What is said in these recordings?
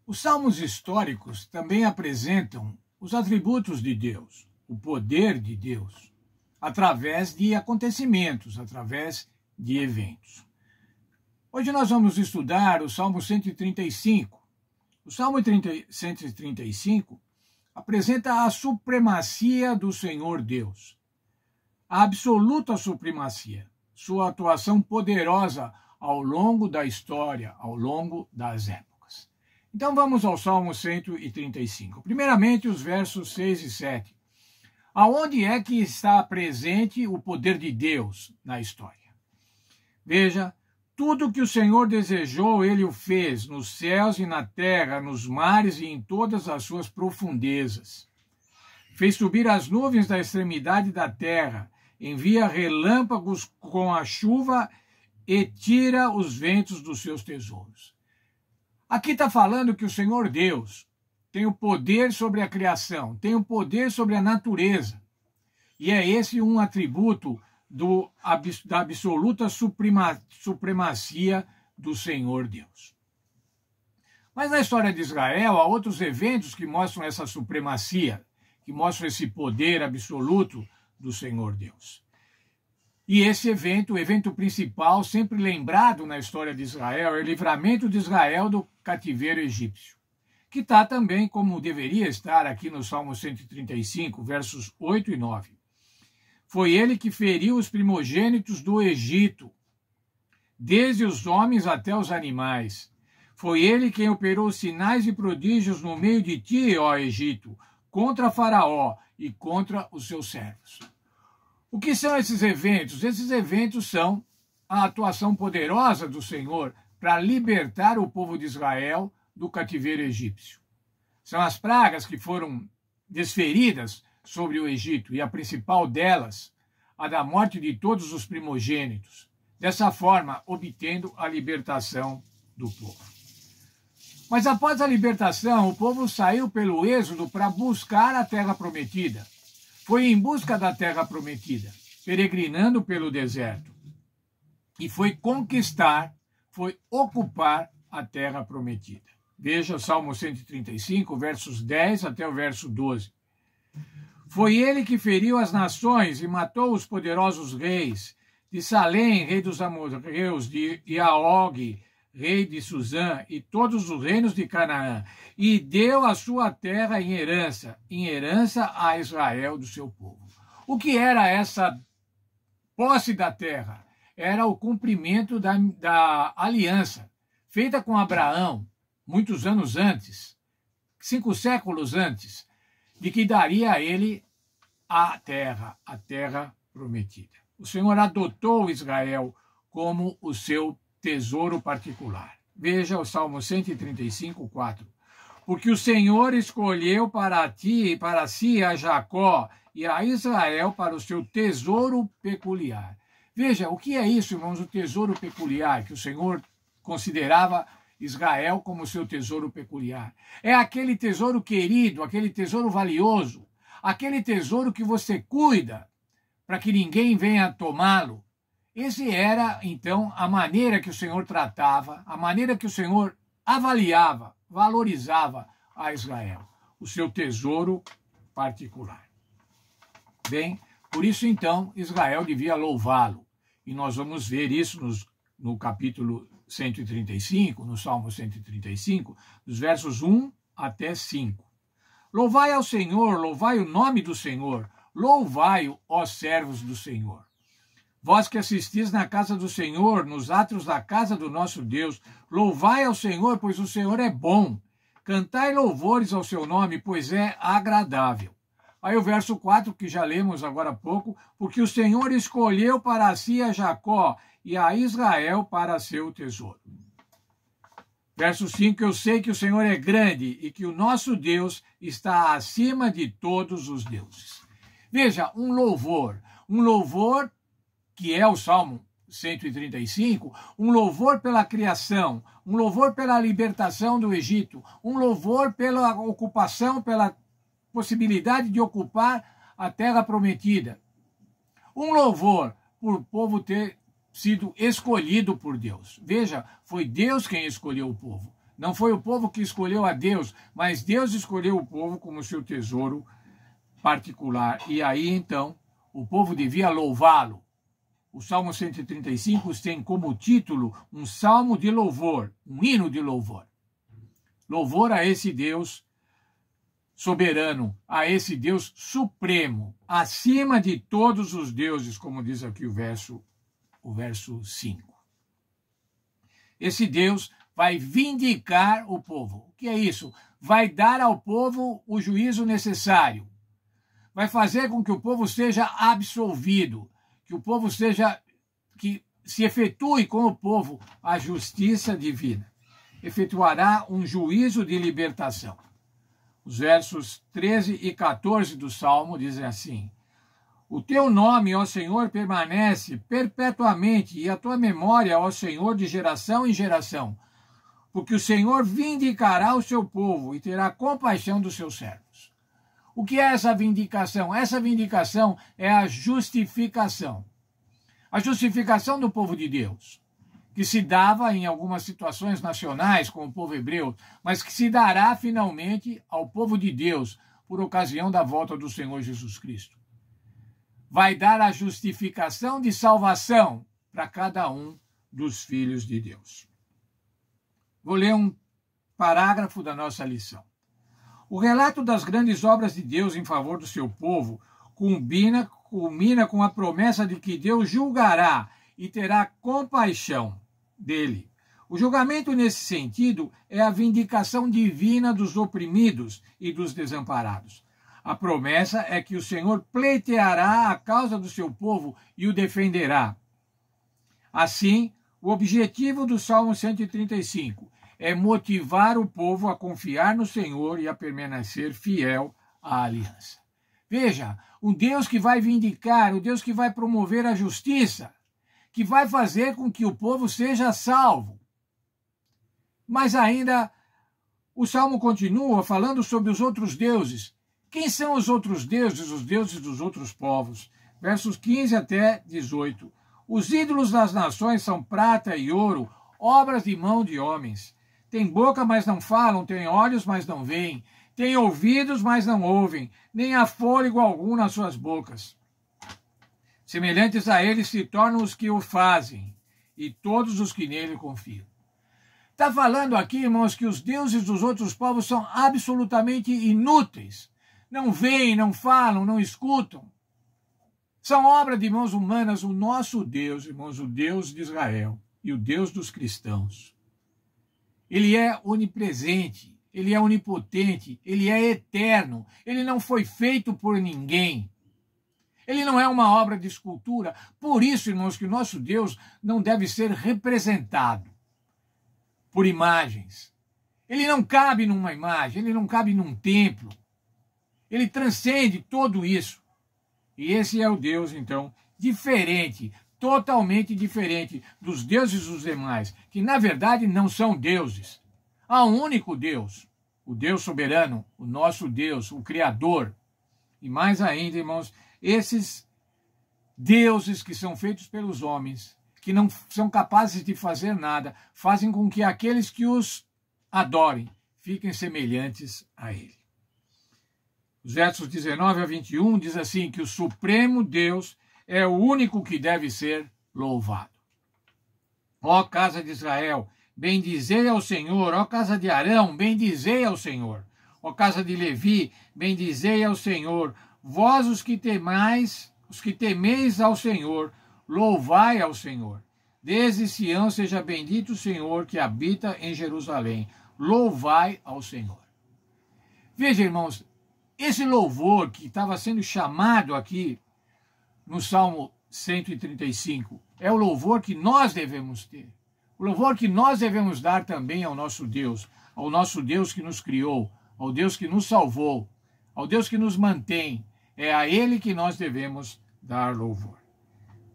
Os salmos históricos também apresentam os atributos de Deus, o poder de Deus, através de acontecimentos, através de eventos. Hoje nós vamos estudar o Salmo 135. O Salmo 135 apresenta a supremacia do Senhor Deus, a absoluta supremacia, sua atuação poderosa ao longo da história, ao longo das épocas. Então vamos ao Salmo 135. Primeiramente, os versos 6 e 7. Aonde é que está presente o poder de Deus na história? Veja, tudo que o Senhor desejou, Ele o fez, nos céus e na terra, nos mares e em todas as suas profundezas. Fez subir as nuvens da extremidade da terra, envia relâmpagos com a chuva e tira os ventos dos seus tesouros. Aqui está falando que o Senhor Deus tem o poder sobre a criação, tem o poder sobre a natureza. E é esse um atributo da absoluta supremacia do Senhor Deus. Mas na história de Israel, há outros eventos que mostram essa supremacia, que mostram esse poder absoluto do Senhor Deus. E esse evento, o evento principal, sempre lembrado na história de Israel, é o livramento de Israel do cativeiro egípcio, que está também, como deveria estar aqui no Salmo 135, versos 8 e 9. Foi ele que feriu os primogênitos do Egito, desde os homens até os animais. Foi ele quem operou sinais e prodígios no meio de ti, ó Egito, contra Faraó e contra os seus servos. O que são esses eventos? Esses eventos são a atuação poderosa do Senhor para libertar o povo de Israel do cativeiro egípcio. São as pragas que foram desferidas sobre o Egito, e a principal delas, a da morte de todos os primogênitos, dessa forma obtendo a libertação do povo. Mas após a libertação, o povo saiu pelo êxodo para buscar a terra prometida. Foi em busca da terra prometida, peregrinando pelo deserto. E foi conquistar, foi ocupar a terra prometida. Veja o Salmo 135, versos 10 até o verso 12. Foi ele que feriu as nações e matou os poderosos reis, de Salém, rei dos amorreus, de Iaog, rei de Suzã, e todos os reinos de Canaã, e deu a sua terra em herança a Israel do seu povo. O que era essa posse da terra? Era o cumprimento da aliança, feita com Abraão, muitos anos antes, 5 séculos antes, de que daria a ele a terra prometida. O Senhor adotou Israel como o seu tesouro particular. Veja o Salmo 135, 4. Porque o Senhor escolheu para ti e para si a Jacó e a Israel para o seu tesouro peculiar. Veja, o que é isso, irmãos, o tesouro peculiar, que o Senhor considerava Israel como seu tesouro peculiar. É aquele tesouro querido, aquele tesouro valioso, aquele tesouro que você cuida para que ninguém venha tomá-lo. Essa era, então, a maneira que o Senhor tratava, a maneira que o Senhor avaliava, valorizava a Israel, o seu tesouro particular. Bem, por isso, então, Israel devia louvá-lo. E nós vamos ver isso no capítulo 135, no Salmo 135, dos versos 1 até 5. Louvai ao Senhor, louvai o nome do Senhor, louvai-o, ó servos do Senhor. Vós que assistis na casa do Senhor, nos átrios da casa do nosso Deus, louvai ao Senhor, pois o Senhor é bom. Cantai louvores ao seu nome, pois é agradável. Aí o verso 4, que já lemos agora há pouco, porque o Senhor escolheu para si a Jacó e a Israel para seu tesouro. Verso 5, eu sei que o Senhor é grande e que o nosso Deus está acima de todos os deuses. Veja, um louvor que é o Salmo 135, um louvor pela criação, um louvor pela libertação do Egito, um louvor pela ocupação, pela possibilidade de ocupar a terra prometida. Um louvor por o povo ter sido escolhido por Deus. Veja, foi Deus quem escolheu o povo. Não foi o povo que escolheu a Deus, mas Deus escolheu o povo como seu tesouro particular. E aí, então, o povo devia louvá-lo. O Salmo 135 tem como título um salmo de louvor, um hino de louvor. Louvor a esse Deus soberano, a esse Deus supremo, acima de todos os deuses, como diz aqui o verso 5. Esse Deus vai vindicar o povo. O que é isso? Vai dar ao povo o juízo necessário. Vai fazer com que o povo seja absolvido, que se efetue com o povo a justiça divina. Efetuará um juízo de libertação. Os versos 13 e 14 do Salmo dizem assim: o teu nome, ó Senhor, permanece perpetuamente, e a tua memória, ó Senhor, de geração em geração, porque o Senhor vindicará o seu povo e terá compaixão dos seus servos. O que é essa vindicação? Essa vindicação é a justificação. A justificação do povo de Deus, que se dava em algumas situações nacionais com o povo hebreu, mas que se dará finalmente ao povo de Deus por ocasião da volta do Senhor Jesus Cristo. Vai dar a justificação de salvação para cada um dos filhos de Deus. Vou ler um parágrafo da nossa lição. O relato das grandes obras de Deus em favor do seu povo culmina com a promessa de que Deus julgará e terá compaixão dele. O julgamento, nesse sentido, é a vindicação divina dos oprimidos e dos desamparados. A promessa é que o Senhor pleiteará a causa do seu povo e o defenderá. Assim, o objetivo do Salmo 135 é motivar o povo a confiar no Senhor e a permanecer fiel à aliança. Veja, um Deus que vai vindicar, o Deus que vai promover a justiça, que vai fazer com que o povo seja salvo. Mas ainda, o Salmo continua falando sobre os outros deuses. Quem são os outros deuses, os deuses dos outros povos? Versos 15 até 18. Os ídolos das nações são prata e ouro, obras de mão de homens. Têm boca, mas não falam, têm olhos, mas não veem, têm ouvidos, mas não ouvem, nem há fôlego algum nas suas bocas. Semelhantes a eles se tornam os que o fazem, e todos os que nele confiam. Está falando aqui, irmãos, que os deuses dos outros povos são absolutamente inúteis. Não veem, não falam, não escutam. São obra de mãos humanas. O nosso Deus, irmãos, o Deus de Israel e o Deus dos cristãos, ele é onipresente, ele é onipotente, ele é eterno, ele não foi feito por ninguém. Ele não é uma obra de escultura. Por isso, irmãos, que o nosso Deus não deve ser representado por imagens. Ele não cabe numa imagem, ele não cabe num templo. Ele transcende tudo isso. E esse é o Deus, então, diferente, totalmente diferente dos deuses dos demais, que na verdade não são deuses. Há um único Deus, o Deus soberano, o nosso Deus, o Criador. E mais ainda, irmãos, esses deuses que são feitos pelos homens, que não são capazes de fazer nada, fazem com que aqueles que os adorem fiquem semelhantes a ele. Os versos 19 a 21 diz assim, que o Supremo Deus é o único que deve ser louvado. Ó casa de Israel, bendizei ao Senhor. Ó casa de Arão, bendizei ao Senhor. Ó casa de Levi, bendizei ao Senhor. Vós os que temeis ao Senhor, louvai ao Senhor. Desde Sião seja bendito o Senhor que habita em Jerusalém. Louvai ao Senhor. Veja, irmãos, esse louvor que estava sendo chamado aqui no Salmo 135 é o louvor que nós devemos ter. O louvor que nós devemos dar também ao nosso Deus que nos criou, ao Deus que nos salvou, ao Deus que nos mantém. É a Ele que nós devemos dar louvor.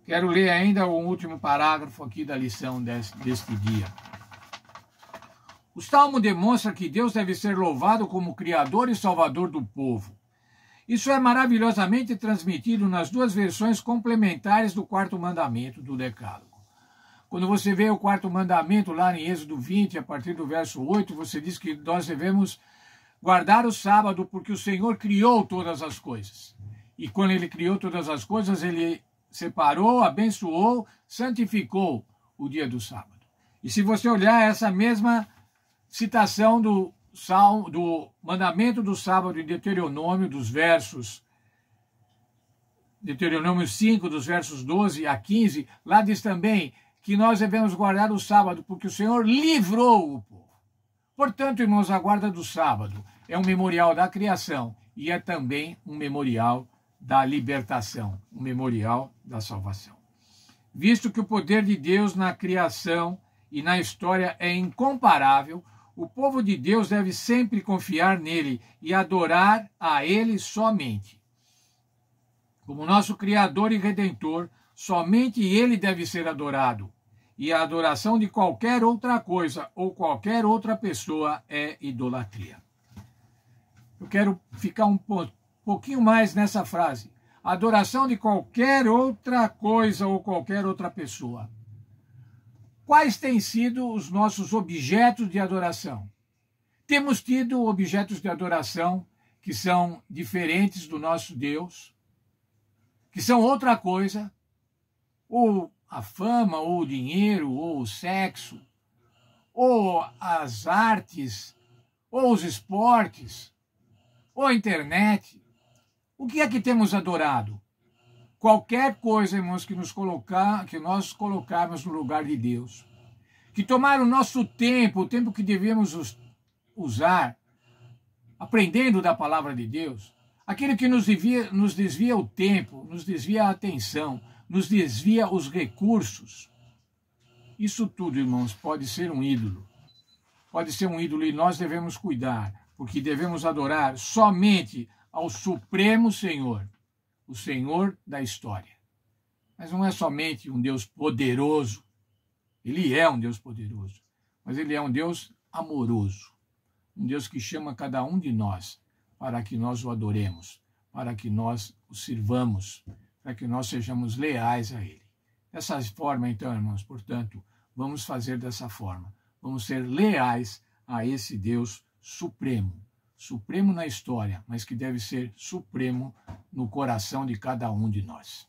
Quero ler ainda um último parágrafo aqui da lição deste dia. O Salmo demonstra que Deus deve ser louvado como Criador e Salvador do povo. Isso é maravilhosamente transmitido nas duas versões complementares do quarto mandamento do Decálogo. Quando você vê o quarto mandamento lá em Êxodo 20, a partir do verso 8, você diz que nós devemos guardar o sábado porque o Senhor criou todas as coisas. E quando ele criou todas as coisas, ele separou, abençoou, santificou o dia do sábado. E se você olhar essa mesma citação do mandamento do sábado em Deuteronômio, Deuteronômio 5, dos versos 12 a 15, lá diz também que nós devemos guardar o sábado porque o Senhor livrou o povo. Portanto, irmãos, a guarda do sábado é um memorial da criação e é também um memorial da libertação, um memorial da salvação. Visto que o poder de Deus na criação e na história é incomparável, o povo de Deus deve sempre confiar nele e adorar a ele somente. Como nosso Criador e Redentor, somente ele deve ser adorado. E a adoração de qualquer outra coisa ou qualquer outra pessoa é idolatria. Eu quero ficar um pouquinho mais nessa frase. A adoração de qualquer outra coisa ou qualquer outra pessoa. Quais têm sido os nossos objetos de adoração? Temos tido objetos de adoração que são diferentes do nosso Deus, que são outra coisa, ou a fama, ou o dinheiro, ou o sexo, ou as artes, ou os esportes, ou a internet. O que é que temos adorado? Qualquer coisa, irmãos, que nós colocarmos no lugar de Deus, que tomar o nosso tempo, o tempo que devemos usar, aprendendo da palavra de Deus, aquilo que nos desvia o tempo, nos desvia a atenção, nos desvia os recursos. Isso tudo, irmãos, pode ser um ídolo. Pode ser um ídolo e nós devemos cuidar, porque devemos adorar somente ao Supremo Senhor, o Senhor da história. Mas não é somente um Deus poderoso. Ele é um Deus poderoso, mas ele é um Deus amoroso. Um Deus que chama cada um de nós para que nós o adoremos, para que nós o sirvamos, para que nós sejamos leais a ele. Dessa forma, então, irmãos, portanto, vamos fazer dessa forma. Vamos ser leais a esse Deus supremo. Supremo na história, mas que deve ser supremo no coração de cada um de nós.